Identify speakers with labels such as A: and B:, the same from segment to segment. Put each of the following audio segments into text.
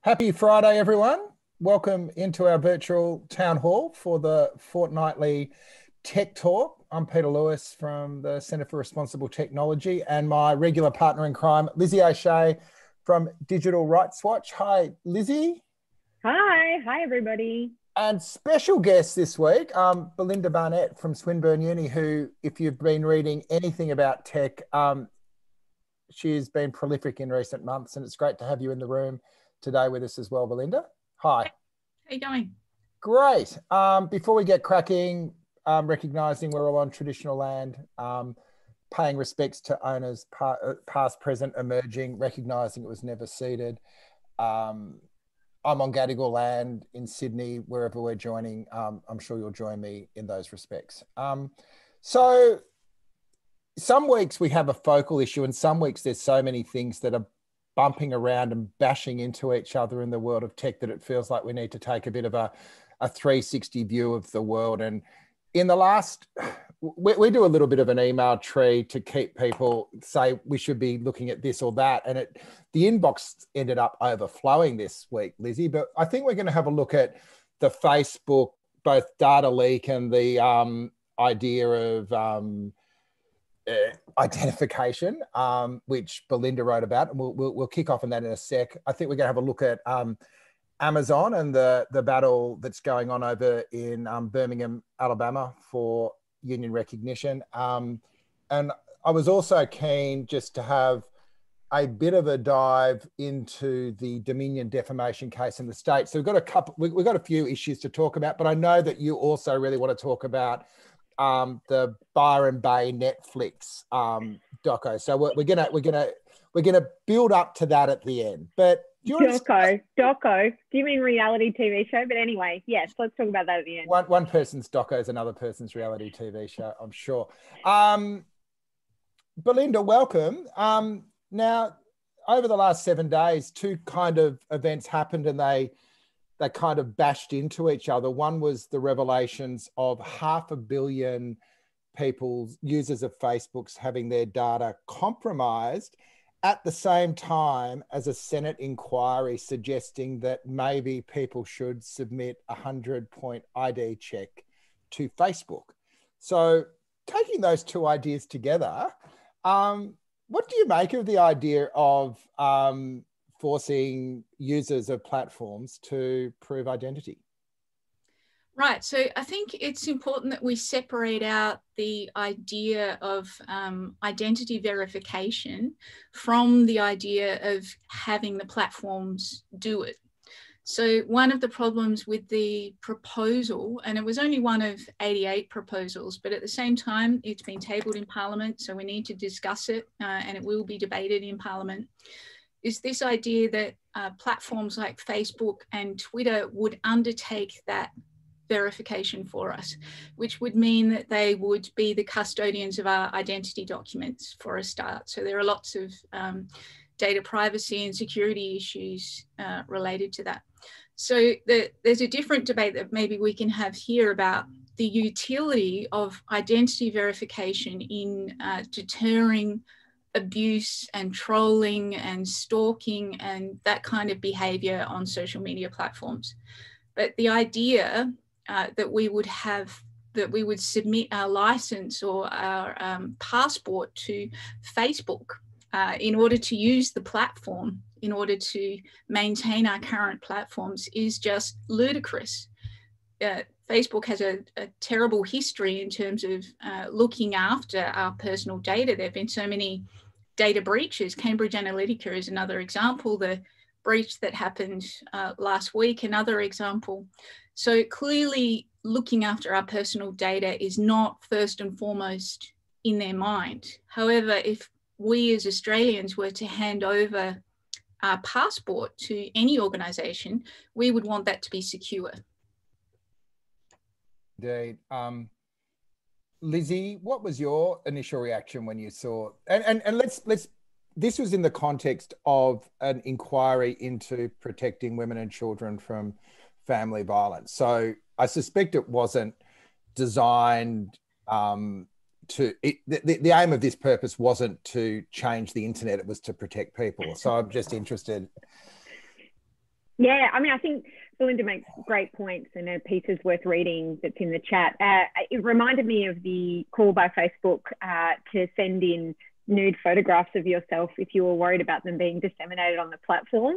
A: Happy Friday, everyone. Welcome into our virtual town hall for the fortnightly Tech Talk. I'm Peter Lewis from the Centre for Responsible Technology and my regular partner in crime, Lizzie O'Shea from Digital Rights Watch. Hi, Lizzie.
B: Hi everybody.
A: And special guest this week, Belinda Barnett from Swinburne Uni, who, if you've been reading anything about tech, she's been prolific in recent months, and it's great to have you in the room today with us as well, Belinda. Hi.
B: How you going?
A: Great. Before we get cracking, recognising we're all on traditional land, paying respects to owners past, present, emerging, recognising it was never ceded. I'm on Gadigal land in Sydney, wherever we're joining. I'm sure you'll join me in those respects. So some weeks we have a focal issue, and some weeks there's so many things that are bumping around and bashing into each other in the world of tech that it feels like we need to take a bit of a 360 view of the world. And in the last, we do a little bit of an email tree to keep people say we should be looking at this or that. And the inbox ended up overflowing this week, Lizzie. But I think we're going to have a look at the Facebook, both data leak and the idea of identification, which Belinda wrote about, and we'll kick off on that in a sec. I think we're going to have a look at Amazon and the battle that's going on over in Birmingham, Alabama for union recognition. And I was also keen just to have a bit of a dive into the Dominion defamation case in the States. So we've got a few issues to talk about, but I know that you also really want to talk about the Byron Bay Netflix doco. So we're gonna build up to that at the end. But
B: doco. Do you mean reality TV show? But anyway, yes, let's talk about that at the end.
A: One person's doco is another person's reality TV show, I'm sure. Belinda, welcome. Now, over the last 7 days, two kind of events happened, and they kind of bashed into each other. One was the revelations of 500 million users of Facebook's having their data compromised at the same time as a Senate inquiry suggesting that maybe people should submit a 100-point ID check to Facebook. So taking those two ideas together, what do you make of the idea of forcing users of platforms to prove identity?
C: Right. So I think it's important that we separate out the idea of identity verification from the idea of having the platforms do it. So one of the problems with the proposal, and it was only one of 88 proposals, but at the same time, it's been tabled in Parliament, so we need to discuss it, and it will be debated in Parliament, is this idea that platforms like Facebook and Twitter would undertake that verification for us, which would mean that they would be the custodians of our identity documents for a start. So there are lots of data privacy and security issues related to that. So there's a different debate that maybe we can have here about the utility of identity verification in deterring abuse and trolling and stalking and that kind of behavior on social media platforms. But the idea that we would submit our license or our passport to Facebook in order to use the platform, in order to maintain our current platforms, is just ludicrous. Facebook has a terrible history in terms of looking after our personal data. There have been so many data breaches. Cambridge Analytica is another example. The breach that happened last week, another example. So clearly looking after our personal data is not first and foremost in their mind. However, if we as Australians were to hand over our passport to any organisation, we would want that to be secure.
A: Indeed. Lizzie, what was your initial reaction when you saw, and let's this was in the context of an inquiry into protecting women and children from family violence. So I suspect it wasn't designed the aim of this purpose wasn't to change the internet, it was to protect people. So I'm just interested.
B: Yeah, I mean, I think Belinda makes great points, and a piece is worth reading that's in the chat. It reminded me of the call by Facebook to send in nude photographs of yourself if you were worried about them being disseminated on the platform,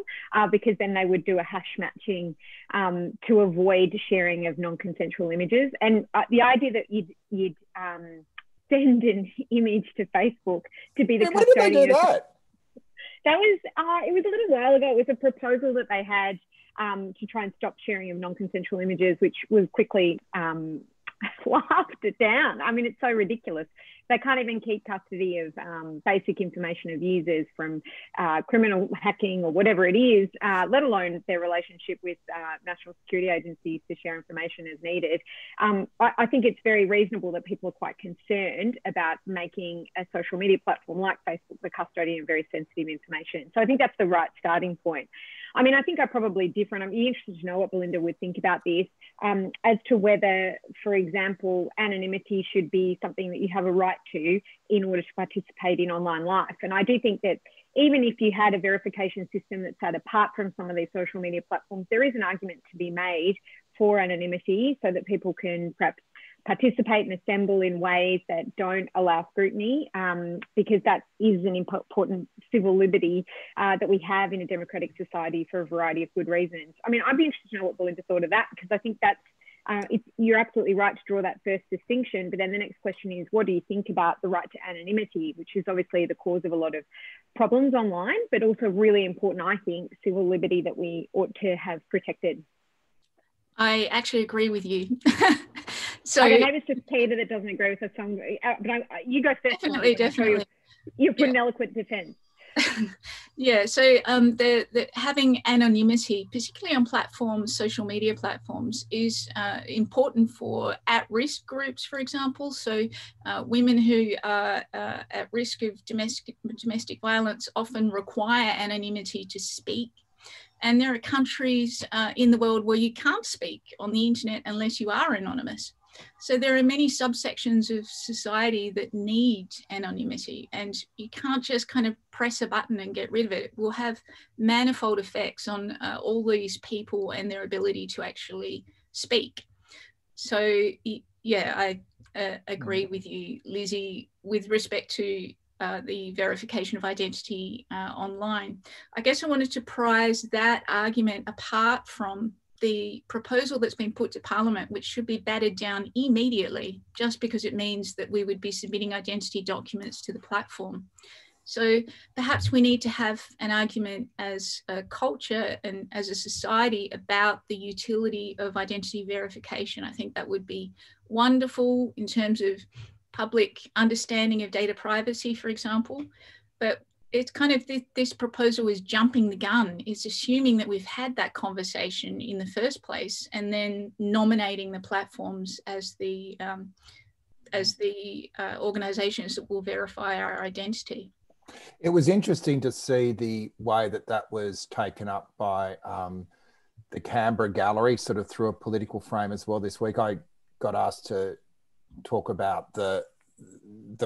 B: because then they would do a hash matching to avoid sharing of non-consensual images. And the idea that you'd send an image to Facebook to be the
A: When did they do that?
B: That was, it was a little while ago. It was a proposal that they had to try and stop sharing of non-consensual images, which was quickly laughed down. I mean, it's so ridiculous. They can't even keep custody of basic information of users from criminal hacking or whatever it is, let alone their relationship with national security agencies to share information as needed. I think it's very reasonable that people are quite concerned about making a social media platform like Facebook the custodian of very sensitive information. So I think that's the right starting point. I mean, I think I'm probably different. I'm interested to know what Belinda would think about this, as to whether, for example, anonymity should be something that you have a right to in order to participate in online life. And I do think that even if you had a verification system that sat apart from some of these social media platforms, there is an argument to be made for anonymity so that people can perhaps participate and assemble in ways that don't allow scrutiny, because that is an important civil liberty that we have in a democratic society for a variety of good reasons. I mean, I'd be interested to know what Belinda thought of that, because I think that's, you're absolutely right to draw that first distinction. But then the next question is, what do you think about the right to anonymity, which is obviously the cause of a lot of problems online, but also really important, I think, civil liberty that we ought to have protected.
C: I actually agree with you. So
B: I don't know, it's just Peter that doesn't agree with us. But you go first.
C: Definitely.
B: You put an eloquent defense.
C: Yeah, so having anonymity, particularly on platforms, social media platforms, is important for at-risk groups, for example. So women who are at risk of domestic violence often require anonymity to speak. And there are countries in the world where you can't speak on the internet unless you are anonymous. So there are many subsections of society that need anonymity, and you can't just kind of press a button and get rid of it. It will have manifold effects on all these people and their ability to actually speak. So yeah, I agree with you, Lizzie, with respect to the verification of identity online. I guess I wanted to prize that argument apart from the proposal that's been put to Parliament, which should be battered down immediately, just because it means that we would be submitting identity documents to the platform. So perhaps we need to have an argument as a culture and as a society about the utility of identity verification. I think that would be wonderful in terms of public understanding of data privacy, for example. But it's kind of, this proposal is jumping the gun. It's assuming that we've had that conversation in the first place and then nominating the platforms as the organisations that will verify our identity.
A: It was interesting to see the way that was taken up by the Canberra Gallery, sort of through a political frame as well this week. I got asked to talk about the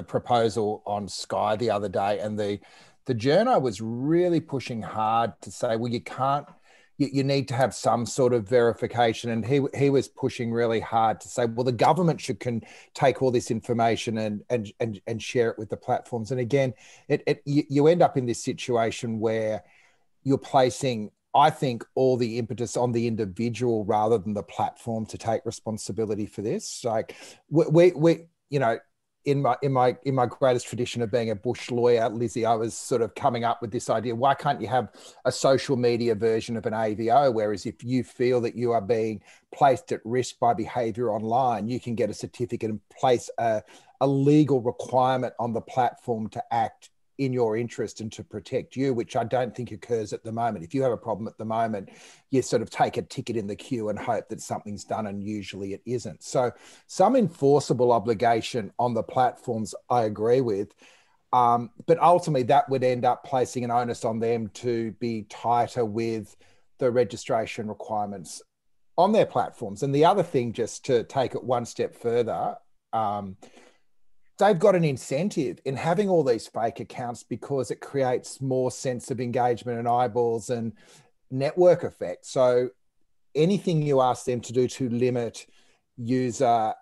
A: proposal on Sky the other day, and the journo was really pushing hard to say, well, you need to have some sort of verification. And he was pushing really hard to say, well, the government can take all this information and share it with the platforms. And again, you end up in this situation where you're placing, I think, all the impetus on the individual rather than the platform to take responsibility for this. Like we you know, in my greatest tradition of being a bush lawyer, Lizzie, I was sort of coming up with this idea: why can't you have a social media version of an AVO? Whereas if you feel that you are being placed at risk by behaviour online, you can get a certificate and place a legal requirement on the platform to act in your interest and to protect you, which I don't think occurs at the moment. If you have a problem at the moment, you sort of take a ticket in the queue and hope that something's done, and usually it isn't. So some enforceable obligation on the platforms, I agree with, but ultimately that would end up placing an onus on them to be tighter with the registration requirements on their platforms. And the other thing, just to take it one step further, they've got an incentive in having all these fake accounts because it creates more sense of engagement and eyeballs. And network effect. So anything you ask them to do to limit user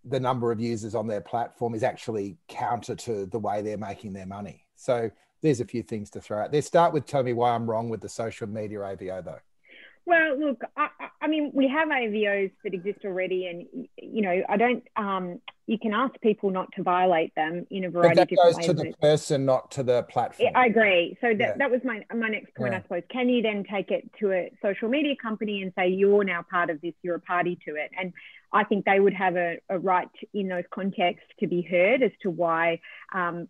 A: the number of users on their platform is actually counter to the way they're making their money. So there's a few things to throw out there. Start with tell me why I'm wrong with the social media AVO though.
B: Well, look, I mean, we have AVOs that exist already, and you know, I don't. You can ask people not to violate them in a variety of different ways.
A: But that goes to the person, not to the platform.
B: I agree. So that was my next point, I suppose. Can you then take it to a social media company and say you're now part of this, you're a party to it? And I think they would have a right in those contexts to be heard as to why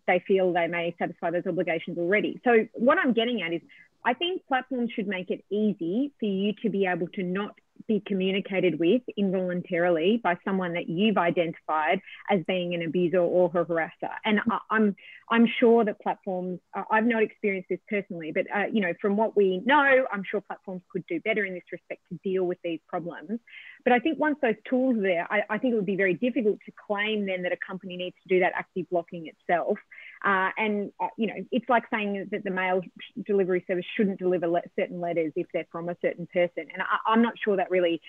B: they feel they may satisfy those obligations already. So what I'm getting at is, I think platforms should make it easy for you to be able to not be communicated with involuntarily by someone that you've identified as being an abuser or a harasser. And I'm sure that platforms, I've not experienced this personally, but you know, from what we know, I'm sure platforms could do better in this respect to deal with these problems. But I think once those tools are there, I think it would be very difficult to claim then that a company needs to do that active blocking itself. You know, it's like saying that the mail delivery service shouldn't deliver certain letters if they're from a certain person. And I'm not sure that really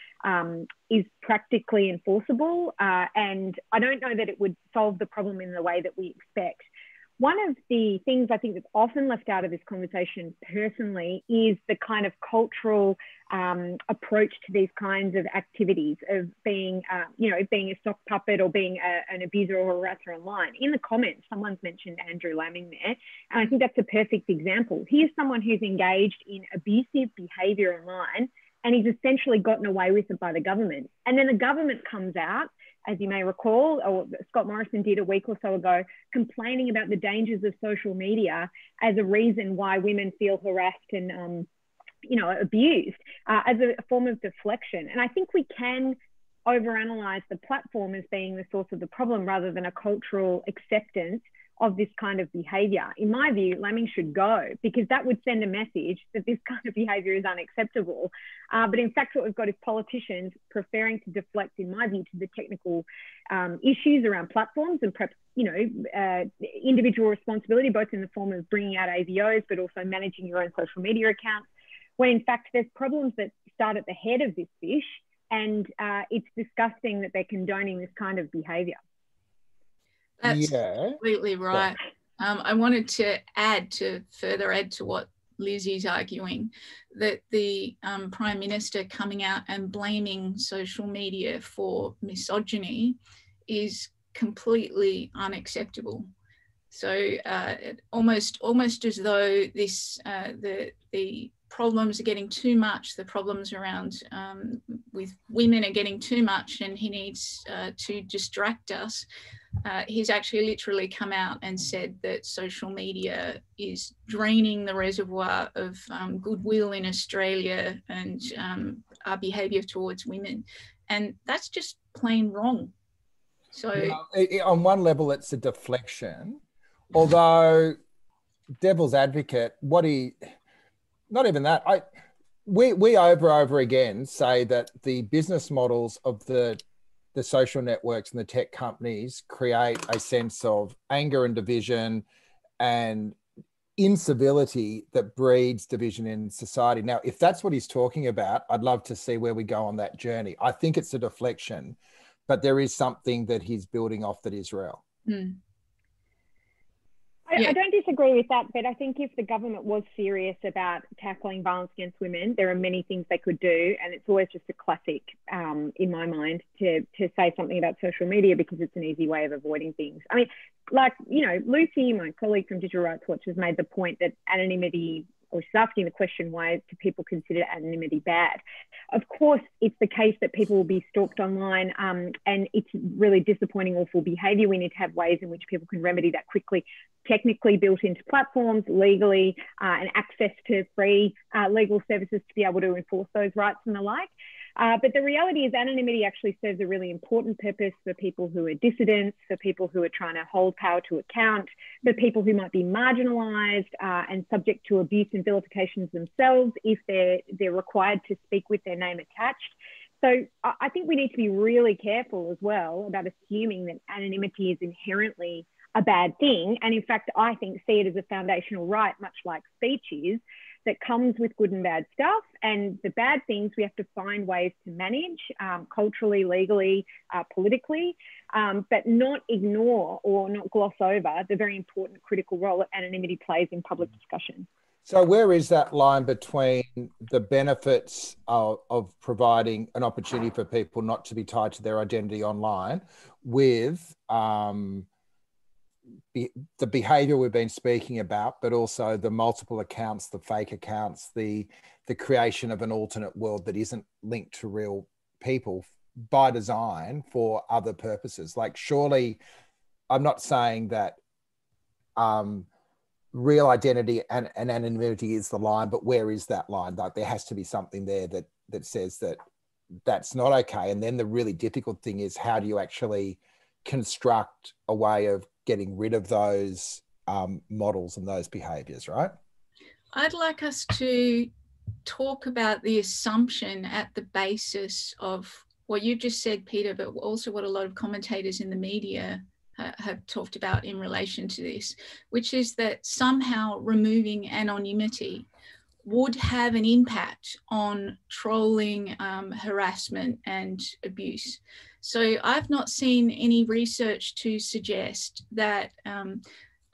B: is practically enforceable. And I don't know that it would solve the problem in the way that we expect. One of the things I think that's often left out of this conversation personally is the kind of cultural approach to these kinds of activities of being, you know, being a sock puppet or being an abuser or a harasser online. In the comments, someone's mentioned Andrew Laming there, and I think that's a perfect example. Here's someone who's engaged in abusive behaviour online, and he's essentially gotten away with it by the government. And then the government comes out, as you may recall, or Scott Morrison did a week or so ago, complaining about the dangers of social media as a reason why women feel harassed and, you know, abused as a form of deflection. And I think we can overanalyze the platform as being the source of the problem rather than a cultural acceptance of this kind of behaviour. In my view, Laming should go, because that would send a message that this kind of behaviour is unacceptable. But in fact, what we've got is politicians preferring to deflect, in my view, to the technical issues around platforms and perhaps, you know, individual responsibility, both in the form of bringing out AVOs, but also managing your own social media accounts, when in fact there's problems that start at the head of this fish, and it's disgusting that they're condoning this kind of behaviour.
C: That's completely right. I wanted to further add to what Lizzie's arguing, that the Prime Minister coming out and blaming social media for misogyny is completely unacceptable. So almost as though this the problems are getting too much, the problems around with women are getting too much, and he needs to distract us. He's actually literally come out and said that social media is draining the reservoir of goodwill in Australia and our behaviour towards women. And that's just plain wrong. So
A: on one level, it's a deflection, although devil's advocate, not even that. We over again say that the business models of the social networks and the tech companies create a sense of anger and division and incivility that breeds division in society. Now, if that's what he's talking about, I'd love to see where we go on that journey. I think it's a deflection, but there is something that he's building off that is real.
C: Mm.
B: I don't disagree with that, but I think if the government was serious about tackling violence against women, there are many things they could do, and it's always just a classic in my mind to say something about social media because it's an easy way of avoiding things. I mean, like, you know, Lucy, my colleague from Digital Rights Watch, has made the point that anonymity, or she's asking the question, why do people consider anonymity bad? Of course, it's the case that people will be stalked online, and it's really disappointing, awful behaviour. We need to have ways in which people can remedy that quickly, technically built into platforms, legally, and access to free legal services to be able to enforce those rights and the like. But the reality is anonymity actually serves a really important purpose for people who are dissidents, for people who are trying to hold power to account, for people who might be marginalised and subject to abuse and vilifications themselves if they're required to speak with their name attached. So I think we need to be really careful as well about assuming that anonymity is inherently a bad thing. And in fact, I think see it as a foundational right, much like speech is, that comes with good and bad stuff, and the bad things we have to find ways to manage culturally, legally, politically, but not ignore or not gloss over the very important critical role that anonymity plays in public discussion.
A: So where is that line between the benefits of providing an opportunity for people not to be tied to their identity online with the behavior we've been speaking about, but also the multiple accounts, the fake accounts, the creation of an alternate world that isn't linked to real people by design for other purposes? Like, surely, I'm not saying that real identity and anonymity is the line, but where is that line? Like, there has to be something there that says that that's not okay. And then the really difficult thing is, how do you actually construct a way of getting rid of those models and those behaviors, right?
C: I'd like us to talk about the assumption at the basis of what you just said, Peter, but also what a lot of commentators in the media have talked about in relation to this, which is that somehow removing anonymity would have an impact on trolling, harassment and abuse. So I've not seen any research to suggest that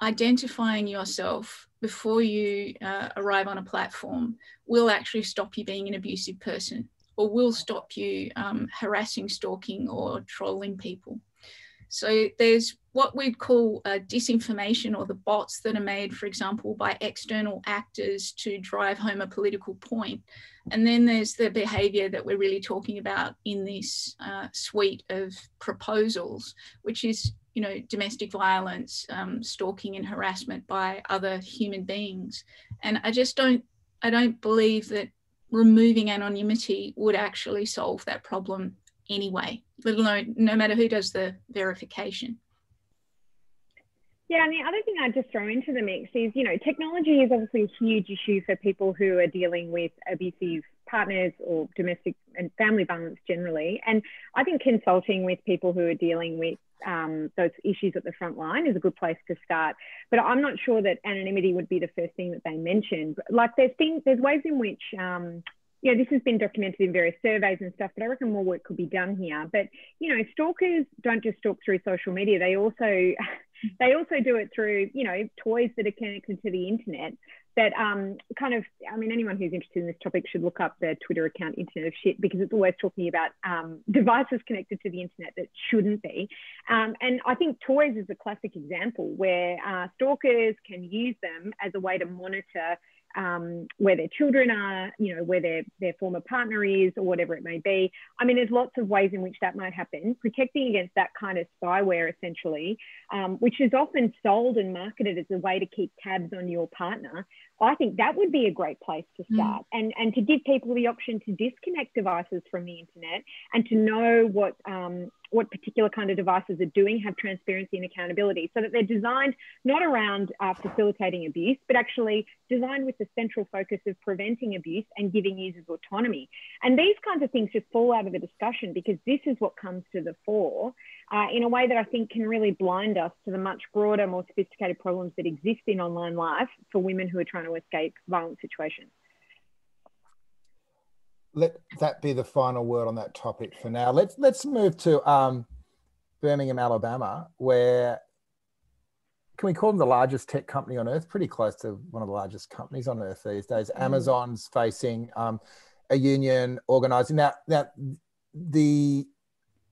C: identifying yourself before you arrive on a platform will actually stop you being an abusive person, or will stop you harassing, stalking or trolling people. So there's what we'd call disinformation, or the bots that are made, for example, by external actors to drive home a political point. And then there's the behaviour that we're really talking about in this suite of proposals, which is, you know, domestic violence, stalking and harassment by other human beings. And I don't believe that removing anonymity would actually solve that problem anyway, let alone no matter who does the verification.
B: Yeah, and the other thing I'd just throw into the mix is, you know, technology is obviously a huge issue for people who are dealing with abusive partners or domestic and family violence generally. And I think consulting with people who are dealing with those issues at the front line is a good place to start. But I'm not sure that anonymity would be the first thing that they mentioned. Like, there's ways in which you know, this has been documented in various surveys and stuff, but I reckon more work could be done here. But, you know, stalkers don't just stalk through social media. They also do it through, you know, toys that are connected to the internet that kind of, I mean, anyone who's interested in this topic should look up the Twitter account Internet of Shit, because it's always talking about devices connected to the internet that shouldn't be. And I think toys is a classic example where stalkers can use them as a way to monitor where their children are, you know, where their former partner is, or whatever it may be. I mean, there's lots of ways in which that might happen. Protecting against that kind of spyware, essentially, which is often sold and marketed as a way to keep tabs on your partner, I think that would be a great place to start. And to give people the option to disconnect devices from the internet and to know what particular kind of devices are doing, have transparency and accountability, so that they're designed not around facilitating abuse, but actually designed with the central focus of preventing abuse and giving users autonomy. And these kinds of things just fall out of the discussion, because this is what comes to the fore in a way that I think can really blind us to the much broader, more sophisticated problems that exist in online life for women who are trying to escape violent situations.
A: Let that be the final word on that topic for now. Let's move to Birmingham, Alabama, where, can we call them the largest tech company on earth? Pretty close to one of the largest companies on earth these days. Amazon's facing a union organising. Now, the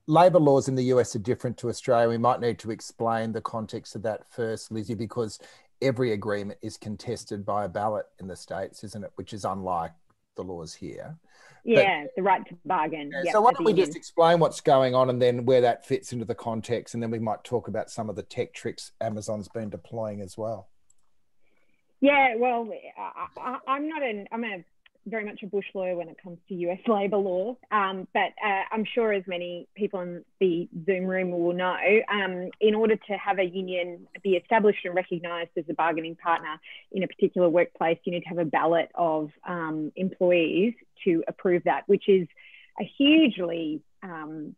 A: labour laws in the US are different to Australia. We might need to explain the context of that first, Lizzie, because every agreement is contested by a ballot in the States, isn't it? Which is unlike the laws here.
B: Yeah, the right to bargain.
A: Yeah, so why don't we just explain what's going on and then where that fits into the context, and then we might talk about some of the tech tricks Amazon's been deploying as well.
B: Yeah, well, I'm very much a bush lawyer when it comes to US labour law, but I'm sure as many people in the Zoom room will know, in order to have a union be established and recognised as a bargaining partner in a particular workplace, you need to have a ballot of employees to approve that, which is a hugely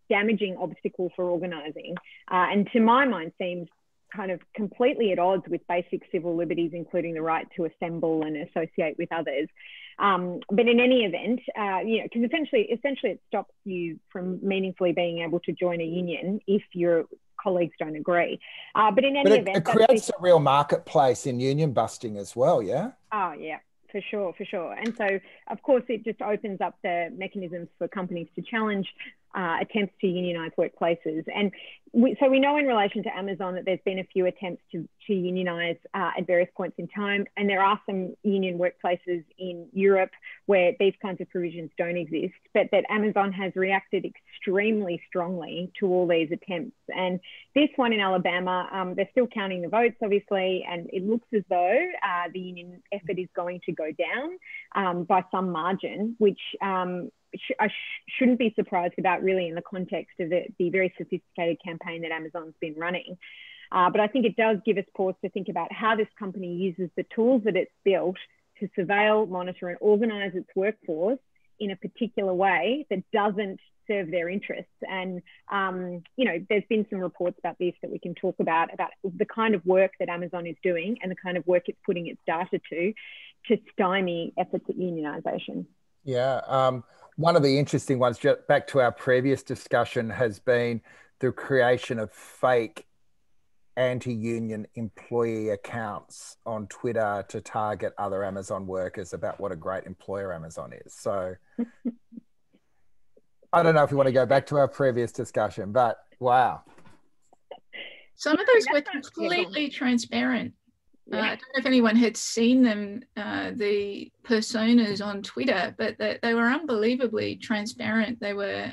B: damaging obstacle for organising, and to my mind seems kind of completely at odds with basic civil liberties, including the right to assemble and associate with others. But in any event, because essentially it stops you from meaningfully being able to join a union if your colleagues don't agree. But in any event,
A: it creates a real marketplace in union busting as well, yeah?
B: Oh, yeah. For sure. And so, of course, it just opens up the mechanisms for companies to challenge attempts to unionize workplaces. And so we know in relation to Amazon that there's been a few attempts to unionize at various points in time. And there are some union workplaces in Europe where these kinds of provisions don't exist, but that Amazon has reacted extremely strongly to all these attempts. And this one in Alabama, they're still counting the votes, obviously, and it looks as though the union effort is going to go down by some margin, which I shouldn't be surprised about, really, in the context of the very sophisticated campaign that Amazon's been running. But I think it does give us pause to think about how this company uses the tools that it's built to surveil, monitor, and organise its workforce in a particular way that doesn't serve their interests. And, there's been some reports about this that we can talk about the kind of work that Amazon is doing and the kind of work it's putting its data to stymie efforts at unionisation.
A: Yeah. One of the interesting ones, back to our previous discussion, has been the creation of fake anti-union employee accounts on Twitter to target other Amazon workers about what a great employer Amazon is. So I don't know if you want to go back to our previous discussion, but wow.
C: Some of those were completely transparent. I don't know if anyone had seen them, the personas on Twitter, but they were unbelievably transparent. They were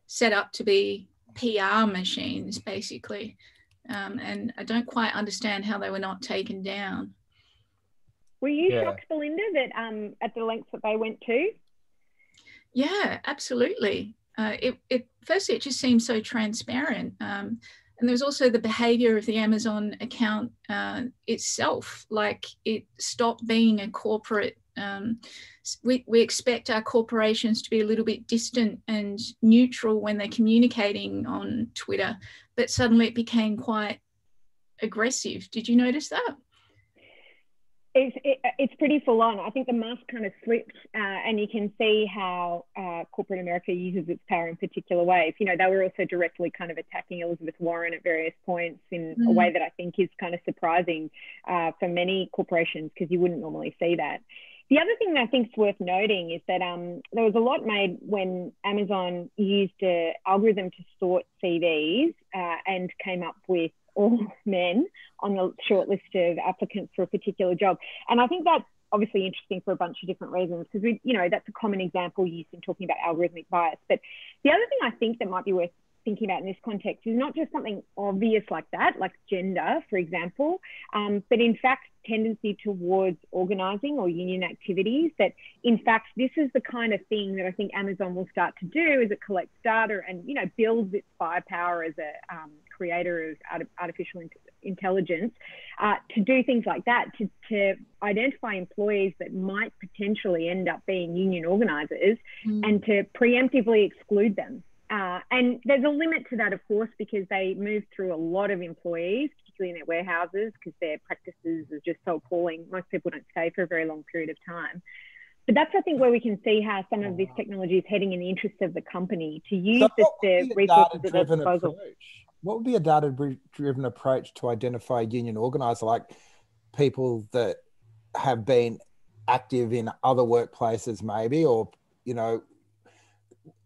C: set up to be PR machines, basically. And I don't quite understand how they were not taken down.
B: Were you shocked, Belinda, that at the lengths that they went to?
C: Yeah, absolutely. Firstly, it just seemed so transparent. And there's also the behavior of the Amazon account itself. Like, it stopped being a corporate. We expect our corporations to be a little bit distant and neutral when they're communicating on Twitter, but suddenly it became quite aggressive. Did you notice that?
B: It's pretty full on. I think the mask kind of slipped, and you can see how corporate America uses its power in particular ways. They were also directly kind of attacking Elizabeth Warren at various points in a way that I think is kind of surprising for many corporations, because you wouldn't normally see that. The other thing that I think is worth noting is that there was a lot made when Amazon used an algorithm to sort CVs and came up with all men on the short list of applicants for a particular job. And I think that's obviously interesting for a bunch of different reasons, because that's a common example used in talking about algorithmic bias. But the other thing I think that might be worth thinking about in this context is not just something obvious like that, like gender, for example, but in fact, tendency towards organising or union activities. That in fact, this is the kind of thing that I think Amazon will start to do as it collects data and, builds its firepower as a creator of artificial intelligence, to do things like that, to identify employees that might potentially end up being union organisers and to preemptively exclude them. And there's a limit to that, of course, because they move through a lot of employees, particularly in their warehouses, because their practices are just so appalling. Most people don't stay for a very long period of time. But that's, I think, where we can see how some of this technology is heading in the interest of the company to use the resources at their disposal.
A: What would be a data-driven approach to identify a union organiser, like people that have been active in other workplaces maybe, or,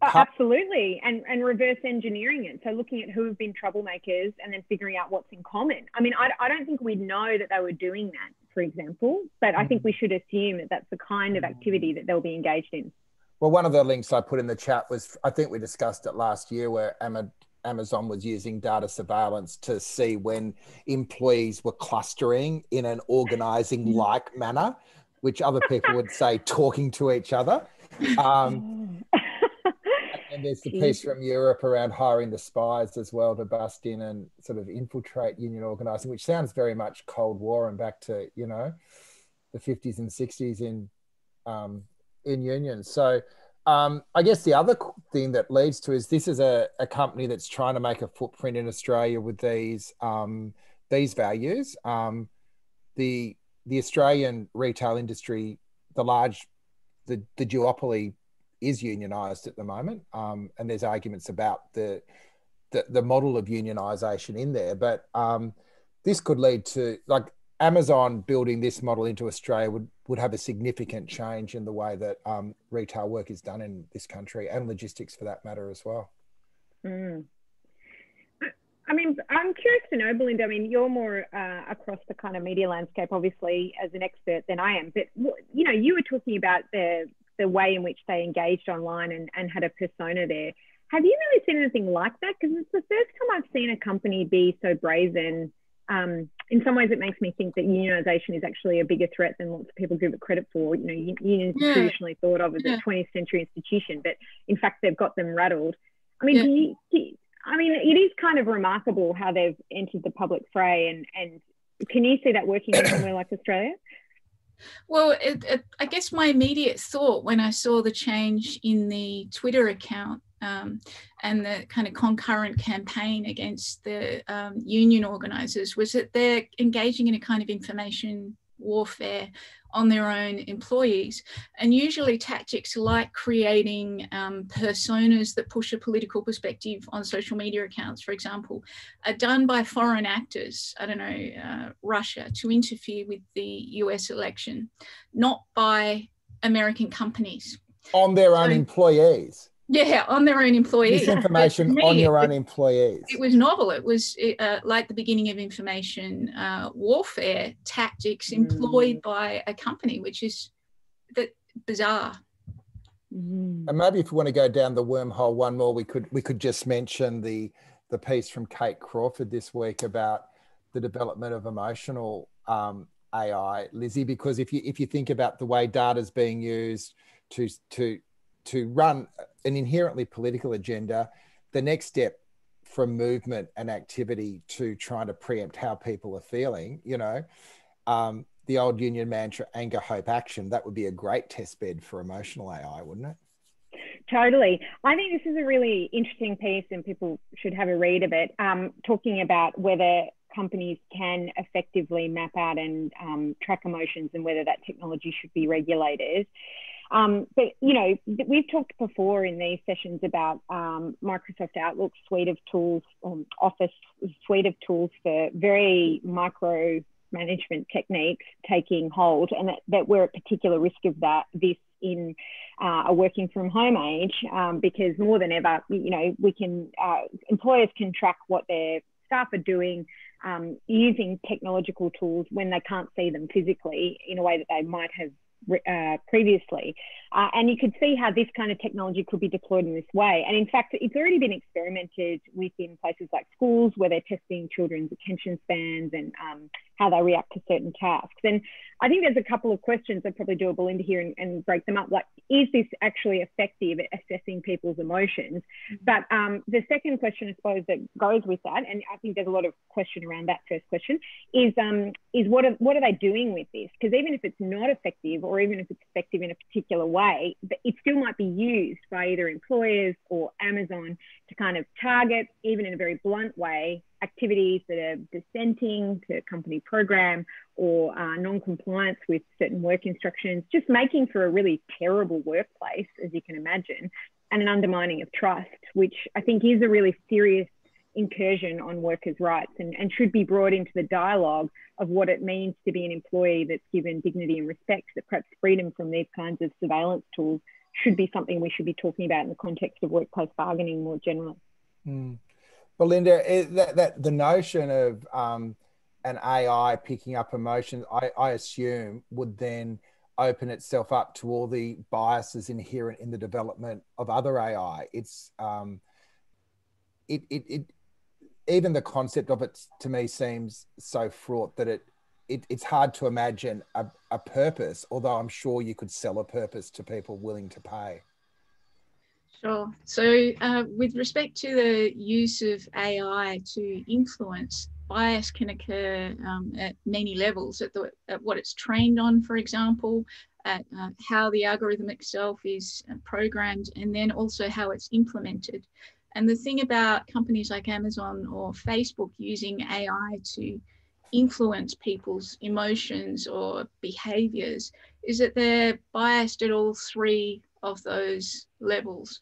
B: Absolutely, and reverse engineering it. So looking at who have been troublemakers and then figuring out what's in common. I mean, I don't think we'd know that they were doing that, for example, but I think we should assume that that's the kind of activity that they'll be engaged in.
A: Well, one of the links I put in the chat was, I think we discussed it last year, where Amazon was using data surveillance to see when employees were clustering in an organising-like manner, which other people would say talking to each other. And there's the piece from Europe around hiring the spies as well to bust in and sort of infiltrate union organising, which sounds very much Cold War and back to, the 50s and 60s in unions. So I guess the other thing that leads to is this is a company that's trying to make a footprint in Australia with these these values. The Australian retail industry, the duopoly is unionised at the moment, and there's arguments about the model of unionisation in there. But this could lead to, like, Amazon building this model into Australia would have a significant change in the way that retail work is done in this country, and logistics for that matter as well.
B: Mm. I mean, I'm curious to know, Belinda, I mean, you're more across the kind of media landscape, obviously, as an expert than I am. But, you know, you were talking about the way in which they engaged online and had a persona there. Have you really seen anything like that? Because it's the first time I've seen a company be so brazen. In some ways, it makes me think that unionisation is actually a bigger threat than lots of people give it credit for. You know, unions are traditionally thought of as a 20th century institution, but in fact, they've got them rattled. I mean, I mean, it is kind of remarkable how they've entered the public fray, and can you see that working in somewhere like Australia?
C: Well, I guess my immediate thought when I saw the change in the Twitter account and the kind of concurrent campaign against the union organisers was that they're engaging in a kind of information warfare on their own employees. And usually tactics like creating personas that push a political perspective on social media accounts, for example, are done by foreign actors, I don't know, Russia, to interfere with the US election, not by American companies.
A: On their own employees.
C: Yeah, on their own employees.
A: Disinformation on your own employees.
C: It was novel. It was like the beginning of information warfare tactics employed by a company, which is bizarre.
A: And maybe if we want to go down the wormhole one more, we could just mention the piece from Kate Crawford this week about the development of emotional AI, Lizzie, because if you think about the way data is being used to run an inherently political agenda, the next step from movement and activity to trying to preempt how people are feeling, you know, the old union mantra, anger, hope, action, that would be a great test bed for emotional AI, wouldn't it?
B: Totally. I think this is a really interesting piece and people should have a read of it, talking about whether companies can effectively map out and track emotions and whether that technology should be regulated. But, you know, we've talked before in these sessions about Microsoft Outlook suite of tools, Office suite of tools for very micro management techniques taking hold, and that we're at particular risk of this in a working from home age, because more than ever, you know, employers can track what their staff are doing using technological tools when they can't see them physically in a way that they might have previously. And you could see how this kind of technology could be deployed in this way. And in fact, it's already been experimented with in places like schools where they're testing children's attention spans and how they react to certain tasks. And I think there's a couple of questions I'd probably do a Belinda here and break them up. Like, is this actually effective at assessing people's emotions? But the second question, I suppose, that goes with that, and I think there's a lot of question around that first question, is what are they doing with this? Because even if it's not effective, or even if it's effective in a particular way, it still might be used by either employers or Amazon to kind of target, even in a very blunt way, activities that are dissenting to company program or non-compliance with certain work instructions, just making for a really terrible workplace, as you can imagine, and an undermining of trust, which I think is a really serious incursion on workers' rights and should be brought into the dialogue of what it means to be an employee that's given dignity and respect, that perhaps freedom from these kinds of surveillance tools should be something we should be talking about in the context of workplace bargaining more generally.
A: Belinda, that the notion of an AI picking up emotions, I assume would then open itself up to all the biases inherent in the development of other AI. It's even the concept of it to me seems so fraught that it's hard to imagine a purpose, although I'm sure you could sell a purpose to people willing to pay.
C: Sure. So with respect to the use of AI to influence, bias can occur at many levels, at what it's trained on, for example, at how the algorithm itself is programmed, and then also how it's implemented. And the thing about companies like Amazon or Facebook using AI to influence people's emotions or behaviors is that they're biased at all three of those levels.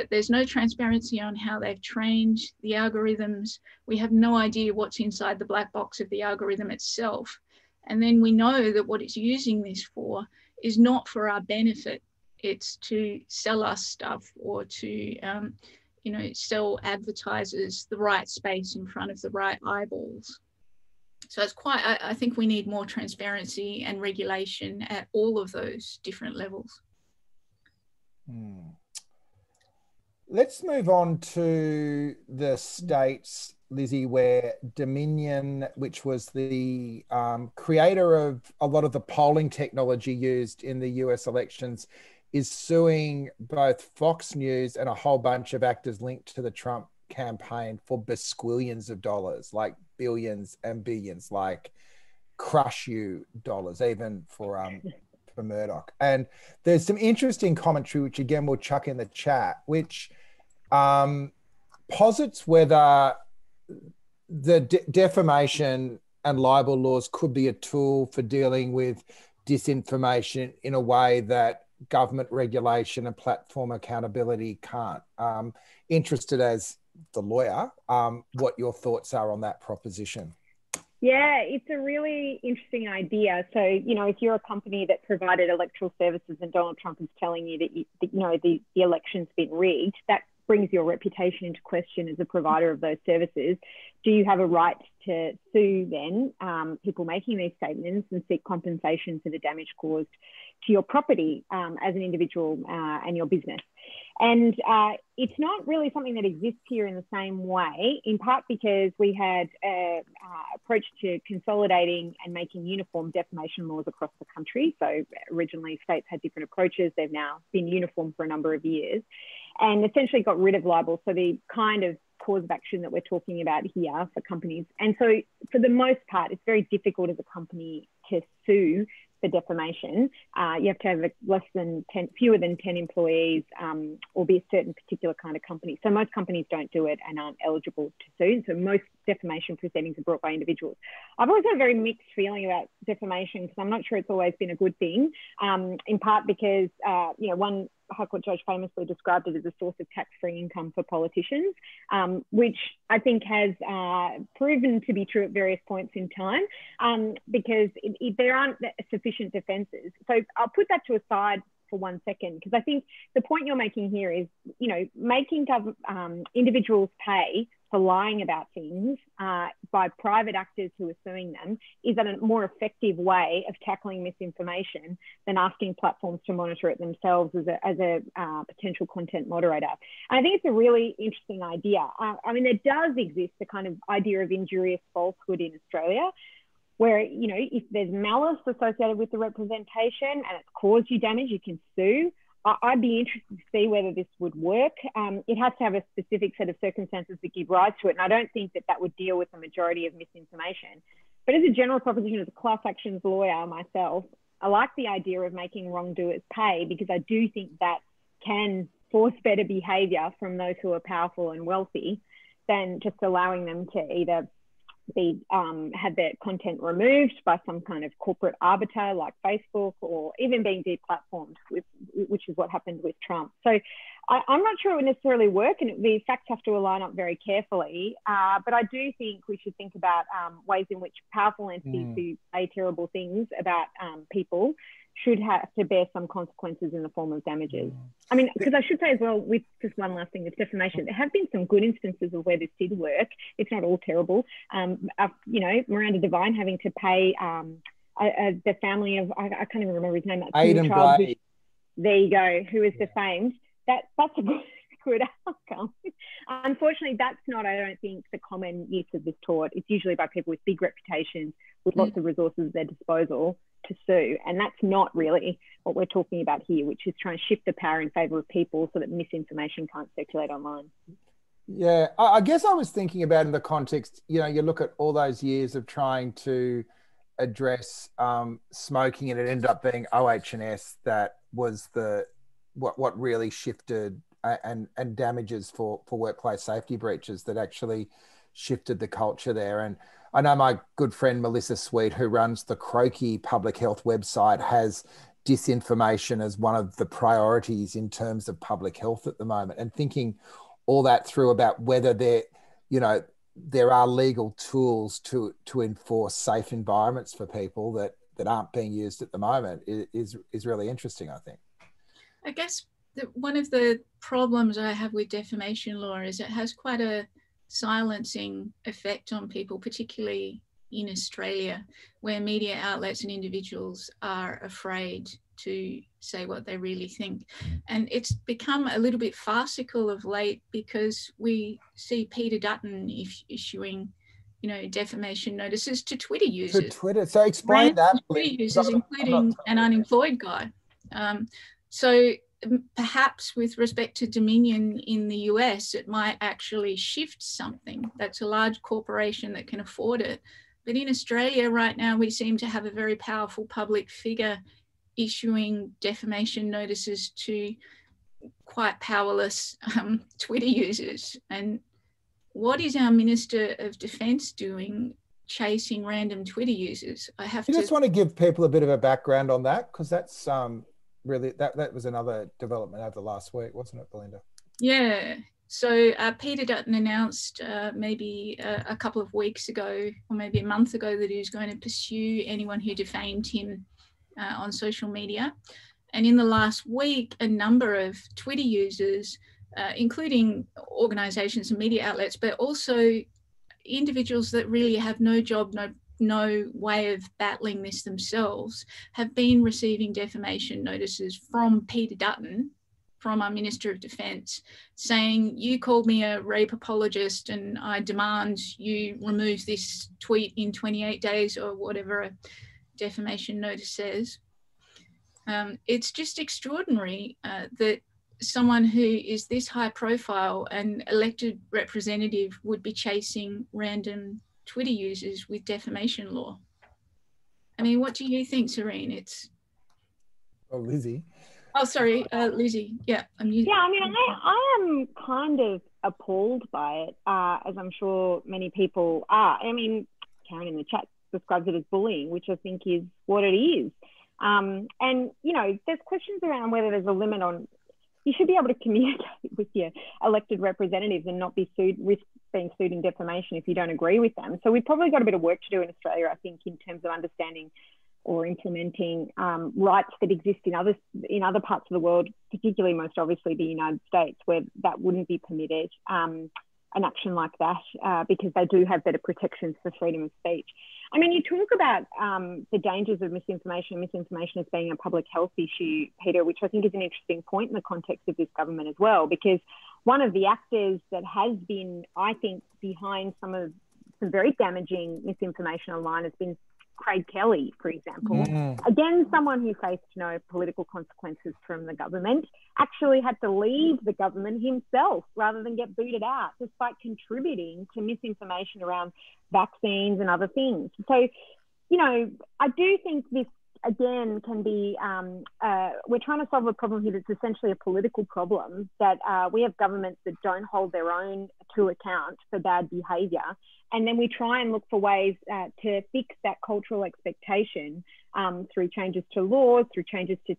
C: There's no transparency on how they've trained the algorithms. We have no idea what's inside the black box of the algorithm itself. And then we know that what it's using this for is not for our benefit. It's to sell us stuff or to, sell advertisers the right space in front of the right eyeballs. So it's I think we need more transparency and regulation at all of those different levels.
A: Let's move on to the states, Lizzie, where Dominion, which was the creator of a lot of the polling technology used in the US elections, is suing both Fox News and a whole bunch of actors linked to the Trump campaign for basquillions of dollars, like billions and billions, like crush you dollars, even for Murdoch. And there's some interesting commentary, which again we'll chuck in the chat, which posits whether the defamation and libel laws could be a tool for dealing with disinformation in a way that government regulation and platform accountability can't. Interested as the lawyer, what your thoughts are on that proposition.
B: Yeah, it's a really interesting idea. So, if you're a company that provided electoral services and Donald Trump is telling you that the election's been rigged, that brings your reputation into question as a provider of those services. Do you have a right to sue then people making these statements and seek compensation for the damage caused to your property as an individual and your business? And it's not really something that exists here in the same way, in part because we had an approach to consolidating and making uniform defamation laws across the country. So originally states had different approaches. They've now been uniform for a number of years and essentially got rid of libel. So the kind of cause of action that we're talking about here for companies. And so for the most part, it's very difficult as a company to sue for defamation. You have to have fewer than 10 employees or be a certain particular kind of company. So most companies don't do it and aren't eligible to sue. So most defamation proceedings are brought by individuals. I've always had a very mixed feeling about defamation because I'm not sure it's always been a good thing, in part because, one High Court judge famously described it as a source of tax-free income for politicians, which I think has proven to be true at various points in time because there aren't sufficient defences. So I'll put that to a side for 1 second because I think the point you're making here is, making individuals pay for lying about things by private actors who are suing them is a more effective way of tackling misinformation than asking platforms to monitor it themselves as a potential content moderator. And I think it's a really interesting idea. There does exist a kind of idea of injurious falsehood in Australia, where, if there's malice associated with the representation and it's caused you damage, you can sue. I'd be interested to see whether this would work. It has to have a specific set of circumstances that give rise to it. And I don't think that would deal with the majority of misinformation. But as a general proposition, as a class actions lawyer myself, I like the idea of making wrongdoers pay because I do think that can force better behaviour from those who are powerful and wealthy than just allowing them to either have their content removed by some kind of corporate arbiter like Facebook, or even being deplatformed, which is what happened with Trump. So I'm not sure it would necessarily work, and the facts have to align up very carefully. But I do think we should think about ways in which powerful entities who say terrible things about people should have to bear some consequences in the form of damages. Because I should say as well, with just one last thing with defamation, there have been some good instances of where this did work. It's not all terrible. Miranda Devine having to pay the family of, I can't even remember his name.
A: Aidan Blake.
B: There you go, who was defamed. That's a good outcome. Unfortunately, that's not, I don't think, the common use of this tort. It's usually by people with big reputations, with lots of resources at their disposal to sue. And that's not really what we're talking about here, which is trying to shift the power in favour of people so that misinformation can't circulate online.
A: Yeah, I guess I was thinking about in the context, you look at all those years of trying to address smoking, and it ended up being OH&S that was what really shifted and damages for workplace safety breaches that actually shifted the culture there. And I know my good friend Melissa Sweet, who runs the Croaky public health website, has disinformation as one of the priorities in terms of public health at the moment, and thinking all that through about whether there are legal tools to enforce safe environments for people that aren't being used at the moment is really interesting, I think.
C: I guess one of the problems I have with defamation law is it has quite a silencing effect on people, particularly in Australia, where media outlets and individuals are afraid to say what they really think. And it's become a little bit farcical of late, because we see Peter Dutton issuing, defamation notices to Twitter users.
A: To Twitter. So explain that,
C: Twitter users, including an unemployed guy. So perhaps with respect to Dominion in the US, it might actually shift something. That's a large corporation that can afford it. But in Australia right now, we seem to have a very powerful public figure issuing defamation notices to quite powerless Twitter users. And what is our Minister of Defence doing chasing random Twitter users?
A: Just want to give people a bit of a background on that, because that's really, that was another development over the last week, wasn't it, Belinda?
C: Yeah. So Peter Dutton announced maybe a couple of weeks ago, or maybe a month ago, that he was going to pursue anyone who defamed him on social media. And in the last week, a number of Twitter users, including organisations and media outlets, but also individuals that really have no job, no way of battling this themselves, have been receiving defamation notices from Peter Dutton, from our Minister of Defence, saying, you called me a rape apologist and I demand you remove this tweet in 28 days, or whatever a defamation notice says. It's just extraordinary that someone who is this high profile, an elected representative, would be chasing random Twitter users with defamation law. I mean, what do you think, Serene?
A: Lizzie.
C: Oh, sorry, Lizzie. Yeah, I'm using.
B: Yeah, I mean, I am kind of appalled by it, as I'm sure many people are. I mean, Karen in the chat describes it as bullying, which I think is what it is. And, there's questions around whether there's a limit on, you should be able to communicate with your elected representatives and not be risk being sued in defamation if you don't agree with them. So we've probably got a bit of work to do in Australia, I think, in terms of understanding or implementing rights that exist in other parts of the world, particularly most obviously the United States, where that wouldn't be permitted, an action like that, because they do have better protections for freedom of speech. I mean, you talk about the dangers of misinformation as being a public health issue, Peter, which I think is an interesting point in the context of this government as well, because one of the actors that has been, I think, behind some very damaging misinformation online has been Craig Kelly, for example. Again, someone who faced no political consequences from the government, actually had to leave the government himself rather than get booted out, despite contributing to misinformation around vaccines and other things. So, I do think this, again, can be, we're trying to solve a problem here that's essentially a political problem, that we have governments that don't hold their own to account for bad behaviour. And then we try and look for ways to fix that cultural expectation through changes to laws, through changes to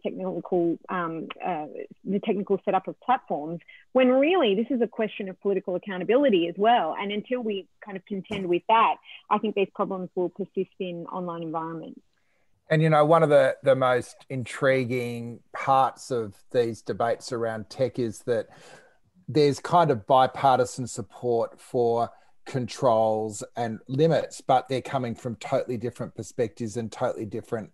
B: the technical setup of platforms, when really this is a question of political accountability as well. And until we kind of contend with that, I think these problems will persist in online environments.
A: And, one of the most intriguing parts of these debates around tech is that there's kind of bipartisan support for controls and limits, but they're coming from totally different perspectives and totally different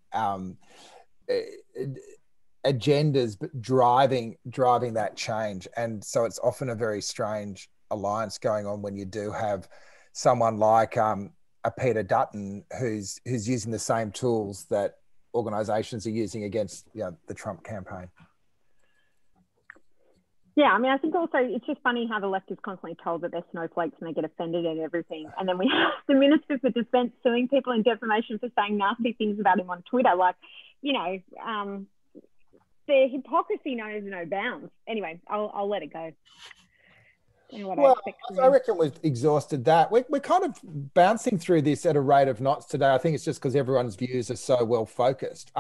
A: agendas, but driving that change. And so it's often a very strange alliance going on when you do have someone like a Peter Dutton who's using the same tools that organisations are using against the Trump campaign.
B: Yeah, I mean, I think also it's just funny how the left is constantly told that they're snowflakes and they get offended at everything. And then we have the Minister for Defence suing people in defamation for saying nasty things about him on Twitter. Like, the hypocrisy knows no bounds. Anyway, I'll let it go. what I
A: Well,
B: expect from
A: I
B: him.
A: reckon we've exhausted that. We're kind of bouncing through this at a rate of knots today. I think it's just because everyone's views are so well focused.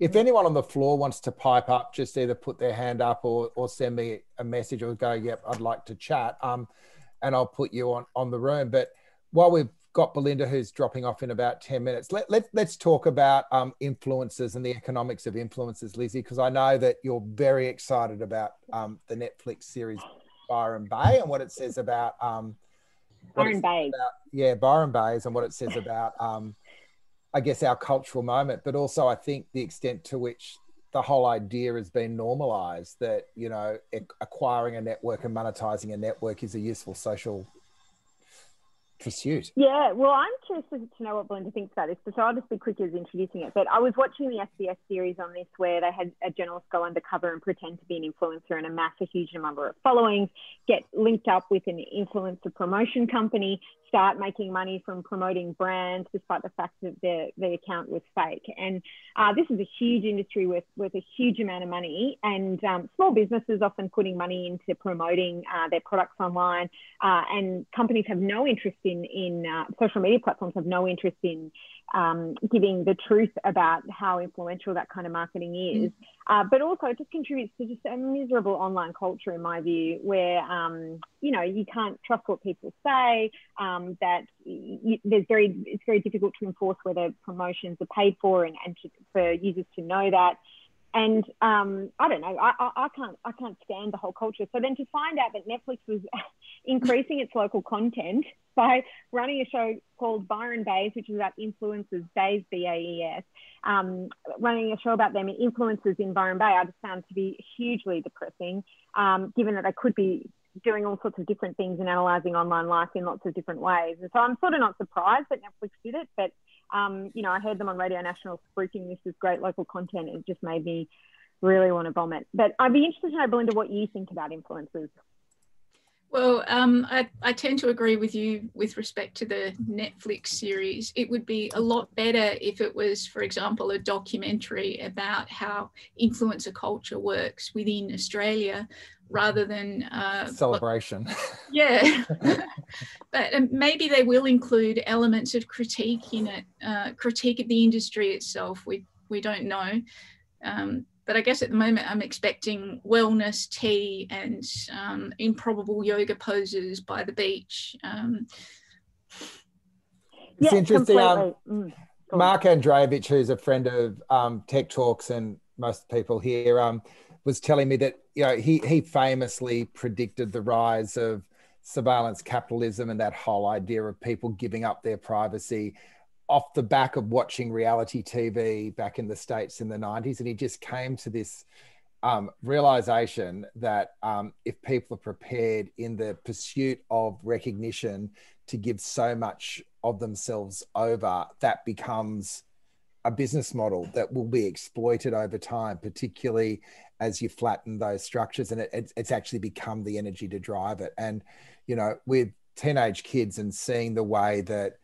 A: If anyone on the floor wants to pipe up, just either put their hand up or send me a message or go, yep, I'd like to chat, and I'll put you on the room. But while we've got Belinda, who's dropping off in about 10 minutes, let's talk about influencers and the economics of influencers, Lizzie, because I know that you're very excited about the Netflix series Byron Bay and what it says about
B: Byron Bay.
A: Byron Bays and what it says about I guess our cultural moment, but also I think the extent to which the whole idea has been normalized that, you know, acquiring a network and monetizing a network is a useful social pursuit.
B: Yeah, well, I'm curious to know what Belinda thinks about this, so I'll just be quick as introducing it. But I was watching the SBS series on this where they had a journalist go undercover and pretend to be an influencer and amass a huge number of followings, get linked up with an influencer promotion company, start making money from promoting brands despite the fact that the account was fake. And this is a huge industry with a huge amount of money, and small businesses often putting money into promoting their products online, and companies have no interest in social media platforms have no interest in giving the truth about how influential that kind of marketing is. But also it just contributes to just a miserable online culture, in my view, where, you know, you can't trust what people say, that it's very difficult to enforce whether promotions are paid for and for users to know that. And I don't know, I can't stand the whole culture. So then to find out that Netflix was increasing its local content by running a show called Byron Bays, which is about influencers, Bays, B-A-E-S, running a show about them and influencers in Byron Bay, I just found to be hugely depressing, given that they could be doing all sorts of different things and analysing online life in lots of different ways. And so I'm sort of not surprised that Netflix did it, but you know, I heard them on Radio National spruiking this as great local content. It just made me really want to vomit. But I'd be interested to know, Belinda, what you think about influencers.
C: Well, I tend to agree with you with respect to the Netflix series. It would be a lot better if it was, for example, a documentary about how influencer culture works within Australia rather than...
A: celebration.
C: Yeah. But maybe they will include elements of critique in it, critique of the industry itself. We don't know. But I guess at the moment I'm expecting wellness tea and improbable yoga poses by the beach.
A: It's interesting. Mark Andreevich, who's a friend of Tech Talks and most people here, was telling me that, you know, he famously predicted the rise of surveillance capitalism and that whole idea of people giving up their privacy off the back of watching reality TV back in the States in the 90s. And he just came to this realization that if people are prepared in the pursuit of recognition to give so much of themselves over, that becomes a business model that will be exploited over time, particularly as you flatten those structures, and it's actually become the energy to drive it. And, you know, with teenage kids and seeing the way that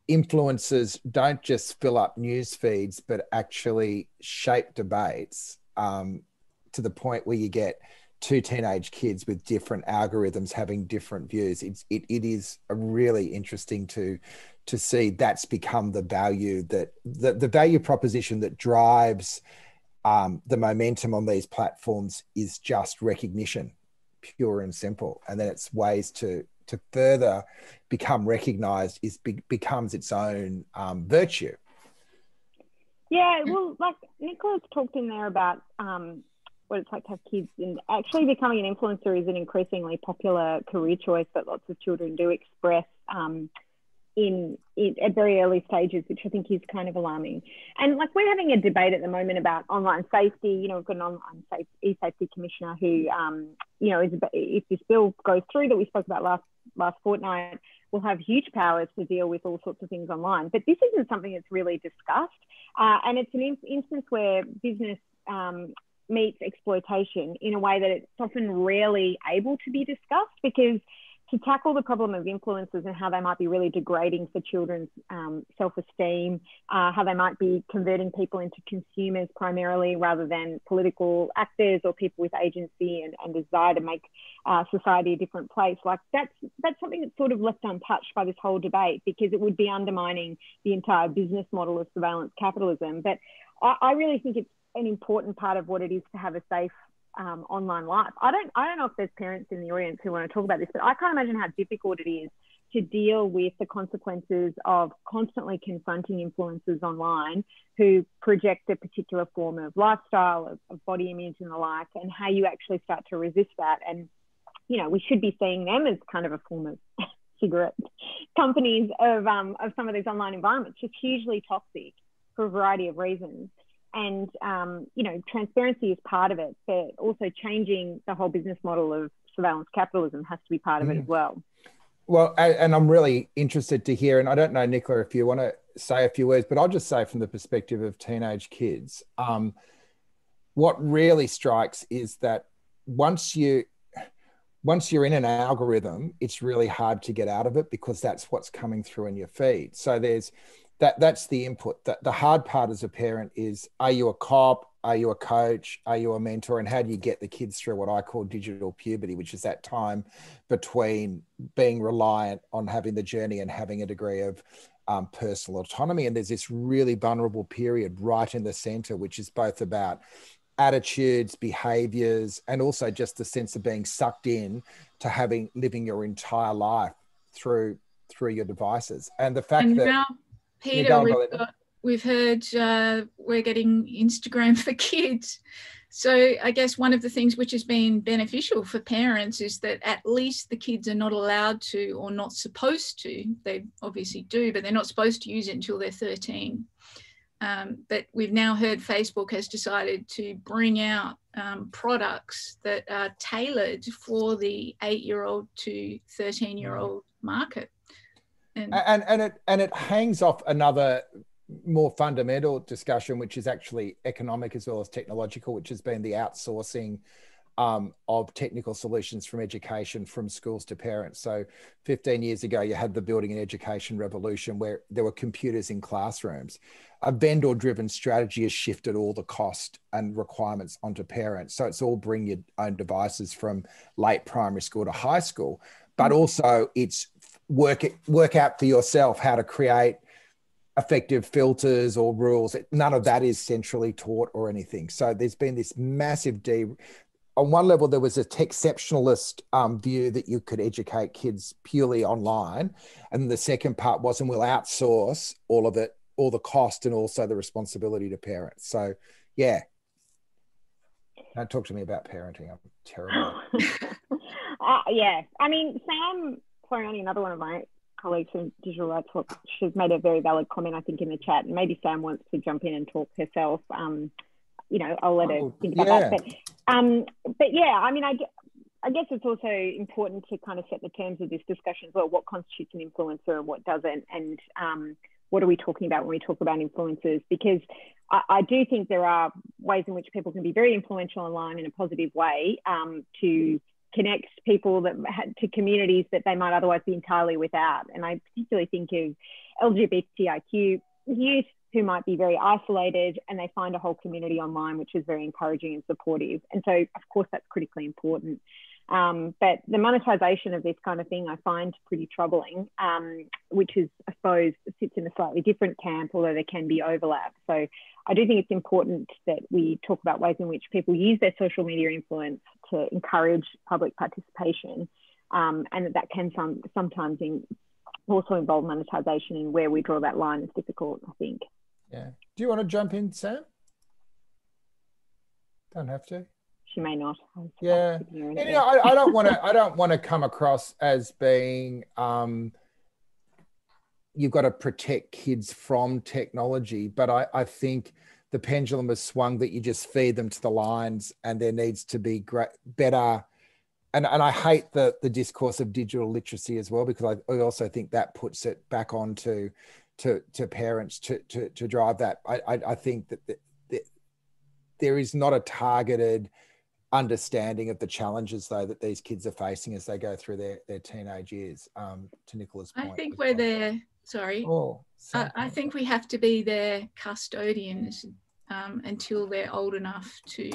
A: influencers don't just fill up news feeds, but actually shape debates to the point where you get two teenage kids with different algorithms having different views. It is a really interesting to see that's become the value, that the value proposition that drives the momentum on these platforms is just recognition, pure and simple. And then it's ways to further become recognized becomes its own virtue.
B: Yeah, well, like Nicola's talked in there about what it's like to have kids, and actually becoming an influencer is an increasingly popular career choice that lots of children do express at very early stages, which I think is kind of alarming. And like, we're having a debate at the moment about online safety. You know, we've got an online e-safety commissioner who, you know, if this bill goes through that we spoke about last fortnight, will have huge powers to deal with all sorts of things online. But this isn't something that's really discussed. And it's an instance where business meets exploitation in a way that it's often rarely able to be discussed, because to tackle the problem of influencers and how they might be really degrading for children's self-esteem, how they might be converting people into consumers primarily rather than political actors or people with agency and desire to make society a different place. Like that's something that's sort of left untouched by this whole debate, because it would be undermining the entire business model of surveillance capitalism. But I really think it's an important part of what it is to have a safe online life. I don't know if there's parents in the audience who want to talk about this, but I can't imagine how difficult it is to deal with the consequences of constantly confronting influencers online who project a particular form of lifestyle, of body image and the like, and how you actually start to resist that. And, you know, we should be seeing them as kind of a form of cigarette companies of some of these online environments, just hugely toxic for a variety of reasons. And, you know, transparency is part of it, but also changing the whole business model of surveillance capitalism has to be part of it as well.
A: Well, and I'm really interested to hear, and I don't know, Nicola, if you want to say a few words, but I'll just say from the perspective of teenage kids, what really strikes is that once you're in an algorithm, it's really hard to get out of it, because that's what's coming through in your feed. So that's the input. The hard part as a parent is, are you a cop? Are you a coach? Are you a mentor? And how do you get the kids through what I call digital puberty, which is that time between being reliant on having the journey and having a degree of personal autonomy. And there's this really vulnerable period right in the center, which is both about attitudes, behaviors, and also just the sense of being sucked in to living your entire life through your devices. And the fact that
C: now, Peter, we've heard we're getting Instagram for kids. So I guess one of the things which has been beneficial for parents is that at least the kids are not allowed to, or not supposed to, they obviously do, but they're not supposed to use it until they're 13. But we've now heard Facebook has decided to bring out products that are tailored for the 8-year-old to 13-year-old market. And
A: it hangs off another more fundamental discussion, which is actually economic as well as technological, which has been the outsourcing of technical solutions from education from schools to parents. So 15 years ago, you had the building and education revolution where there were computers in classrooms. A vendor-driven strategy has shifted all the cost and requirements onto parents. So it's all bring your own devices from late primary school to high school, but also it's work out for yourself how to create effective filters or rules. None of that is centrally taught or anything. So there's been this massive on one level, there was a exceptionalist view that you could educate kids purely online. And the second part was, and we'll outsource all of it, all the cost and also the responsibility to parents. So yeah. Don't talk to me about parenting. I'm terrible.
B: Yeah. I mean, Sam Floriani, another one of my colleagues from Digital Rights Watch, she's made a very valid comment, I think, in the chat. And maybe Sam wants to jump in and talk herself. You know, I'll let her think about that. But yeah, I mean, I guess it's also important to kind of set the terms of this discussion as well. What constitutes an influencer and what doesn't, and what are we talking about when we talk about influencers? Because I do think there are ways in which people can be very influential online in a positive way to connect people to communities that they might otherwise be entirely without. And I particularly think of LGBTIQ youth who might be very isolated, and they find a whole community online which is very encouraging and supportive. And so, of course, that's critically important. But the monetization of this kind of thing I find pretty troubling, which is, I suppose, sits in a slightly different camp, although there can be overlap. So I do think it's important that we talk about ways in which people use their social media influence to encourage public participation, and that can sometimes also involve monetization, and where we draw that line is difficult, I think.
A: Yeah. Do you want to jump in, Sam? Don't have to.
B: She may not.
A: Yeah. And, you know, I don't want to come across as being you've got to protect kids from technology, but I think the pendulum has swung that you just feed them to the lines, and there needs to be better. And I hate the discourse of digital literacy as well, because I also think that puts it back on to parents to drive that. I think that there is not a targeted understanding of the challenges though that these kids are facing as they go through their teenage years. To Nicola's point,
C: I think we're there. Sorry.
A: Oh,
C: I think we have to be their custodians until they're old enough to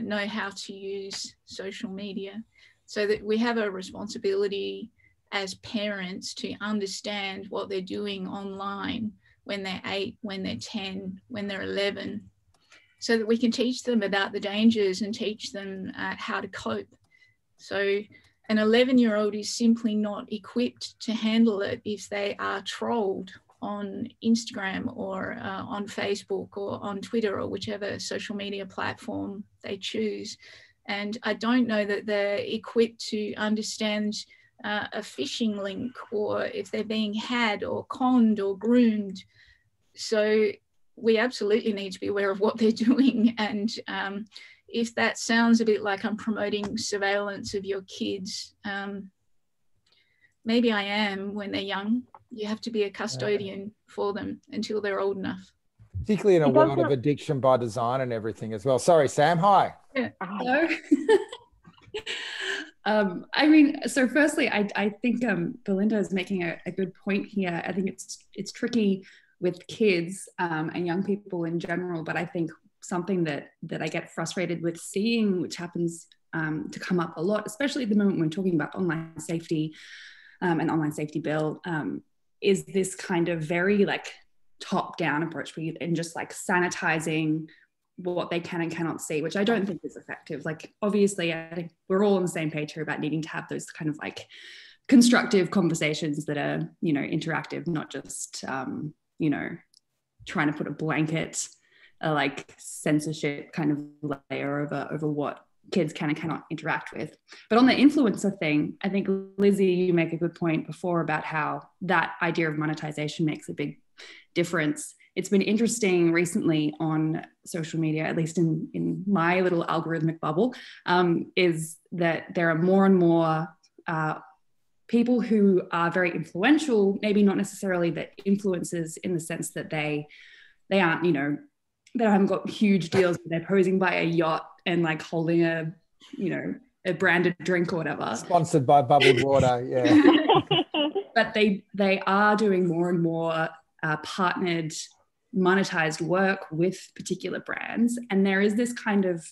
C: know how to use social media, so that we have a responsibility as parents to understand what they're doing online when they're 8, when they're 10, when they're 11, so that we can teach them about the dangers and teach them how to cope. So an 11-year-old is simply not equipped to handle it if they are trolled on Instagram or on Facebook or on Twitter or whichever social media platform they choose. And I don't know that they're equipped to understand a phishing link, or if they're being had or conned or groomed. So we absolutely need to be aware of what they're doing. And if that sounds a bit like I'm promoting surveillance of your kids, maybe I am when they're young. You have to be a custodian for them until they're old enough.
A: Particularly in a world of addiction by design and everything as well. Sorry, Sam. Hi.
C: Yeah.
D: Hello. I mean, so firstly, I think Belinda is making a good point here. I think it's tricky with kids and young people in general, but I think something that I get frustrated with seeing, which happens to come up a lot, especially at the moment when talking about online safety and online safety bill, is this kind of very like top-down approach and just like sanitizing what they can and cannot see, which I don't think is effective. Like, obviously, I think we're all on the same page here about needing to have those kind of like constructive conversations that are, you know, interactive, not just, you know, trying to put a blanket, like censorship kind of layer over what kids can and cannot interact with. But on the influencer thing, I think, Lizzie, you make a good point before about how that idea of monetization makes a big difference. It's been interesting recently on social media, at least in my little algorithmic bubble, is that there are more and more people who are very influential, maybe not necessarily the influencers in the sense that they aren't, you know, they haven't got huge deals, but they're posing by a yacht and like holding a, you know, a branded drink or whatever.
A: Sponsored by bubbled water, yeah.
D: But they are doing more and more partnered, monetized work with particular brands. And there is this kind of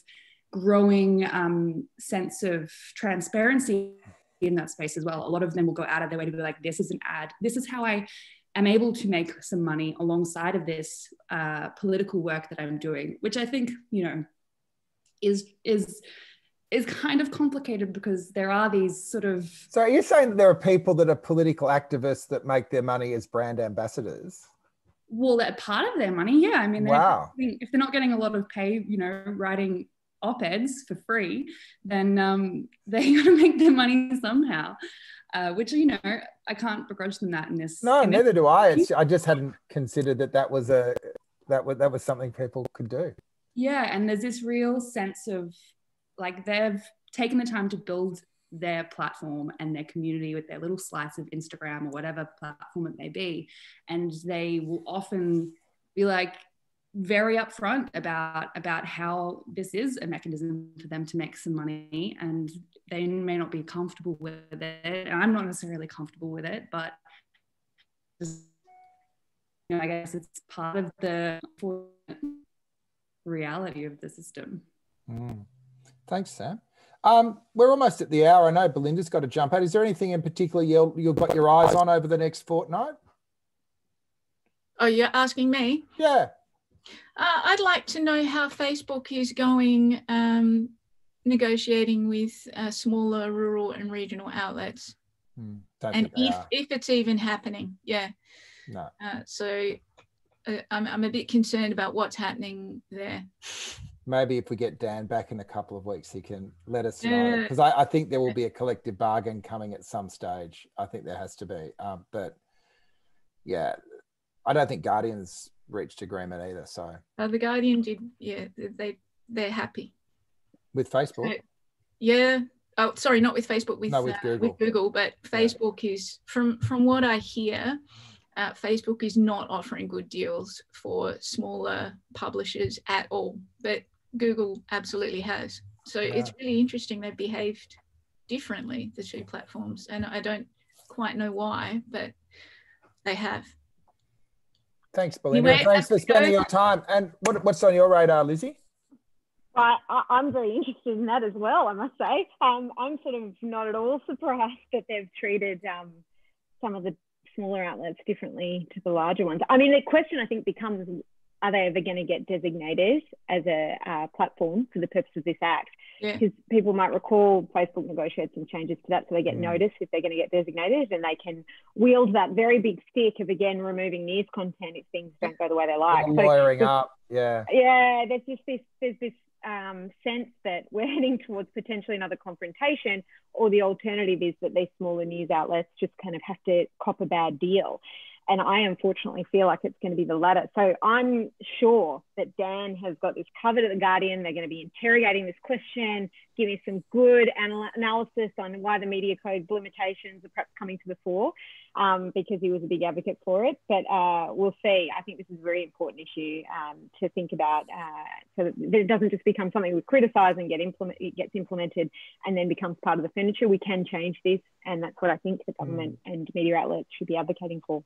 D: growing sense of transparency in that space as well. A lot of them will go out of their way to be like, this is an ad. This is how I am able to make some money alongside of this political work that I'm doing, which I think, you know, is kind of complicated because there are these sort of...
A: So are you saying that there are people that are political activists that make their money as brand ambassadors?
D: Well, that part of their money, yeah. I mean,
A: wow.
D: If they're not getting a lot of pay, you know, writing op-eds for free, then they're going to make their money somehow, which, you know, I can't begrudge them that in this.
A: No, neither do I. I just hadn't considered that was something people could do.
D: Yeah, and there's this real sense of like they've taken the time to build their platform and their community with their little slice of Instagram or whatever platform it may be, and they will often be like very upfront about how this is a mechanism for them to make some money, and they may not be comfortable with it, and I'm not necessarily comfortable with it, but you know, I guess it's part of the reality of the system.
A: Thanks, Sam. We're almost at the hour. I know Belinda's got to jump out. Is there anything in particular you've got your eyes on over the next fortnight?
C: Oh, you're asking me?
A: Yeah.
C: I'd like to know how Facebook is going negotiating with smaller rural and regional outlets. And if it's even happening, yeah.
A: No.
C: So I'm a bit concerned about what's happening there.
A: Maybe if we get Dan back in a couple of weeks, he can let us know. Because I think there will be a collective bargain coming at some stage. I think there has to be. But yeah, I don't think Guardian's reached agreement either. So
C: the Guardian did, yeah, they're happy.
A: With Facebook?
C: Yeah. Oh, sorry, not with Facebook, with
A: Google.
C: With Google, but Facebook is, from what I hear, Facebook is not offering good deals for smaller publishers at all, but Google absolutely has. So it's really interesting. They behaved differently, the two platforms, and I don't quite know why, but they have.
A: Thanks, Belinda.
C: Anyway,
A: thanks for spending your time. And what's on your radar, Lizzie?
B: I'm very interested in that as well, I must say. I'm sort of not at all surprised that they've treated some of the smaller outlets differently to the larger ones. I mean, the question I think becomes, are they ever going to get designated as a platform for the purpose of this act? Because people might recall Facebook negotiated some changes to that, so they get notice if they're going to get designated, and they can wield that very big stick of, again, removing news content if things don't go the way they like.
A: Lawyering up, yeah.
B: Yeah, there's this sense that we're heading towards potentially another confrontation, or the alternative is that these smaller news outlets just kind of have to cop a bad deal. And I unfortunately feel like it's going to be the latter. So I'm sure that Dan has got this covered at The Guardian. They're going to be interrogating this question, giving some good analysis on why the media code limitations are perhaps coming to the fore, because he was a big advocate for it. But we'll see. I think this is a very important issue to think about, so that it doesn't just become something we criticise and it gets implemented and then becomes part of the furniture. We can change this, and that's what I think the government and media outlets should be advocating for.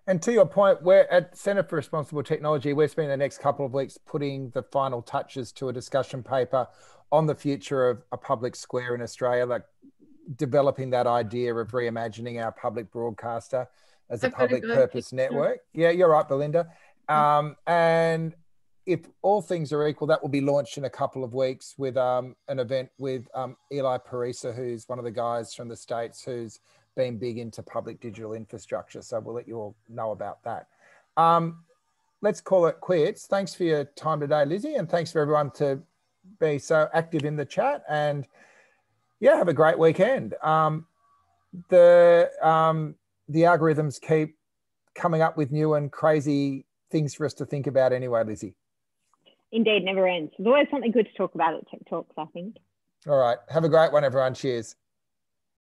A: And to your point, we're at Centre for Responsible Technology. We're spending the next couple of weeks putting the final touches to a discussion paper on the future of a public square in Australia, like developing that idea of reimagining our public broadcaster as a public purpose network. Yeah, you're right, Belinda. And if all things are equal, that will be launched in a couple of weeks with an event with Eli Parisa, who's one of the guys from the States who's been big into public digital infrastructure. So we'll let you all know about that. Let's call it quits. Thanks for your time today, Lizzie, and thanks for everyone to be so active in the chat. And yeah, have a great weekend. The algorithms keep coming up with new and crazy things for us to think about anyway, Lizzie.
B: Indeed, never ends. There's always something good to talk about at Tech Talks, I think.
A: All right. Have a great one, everyone. Cheers.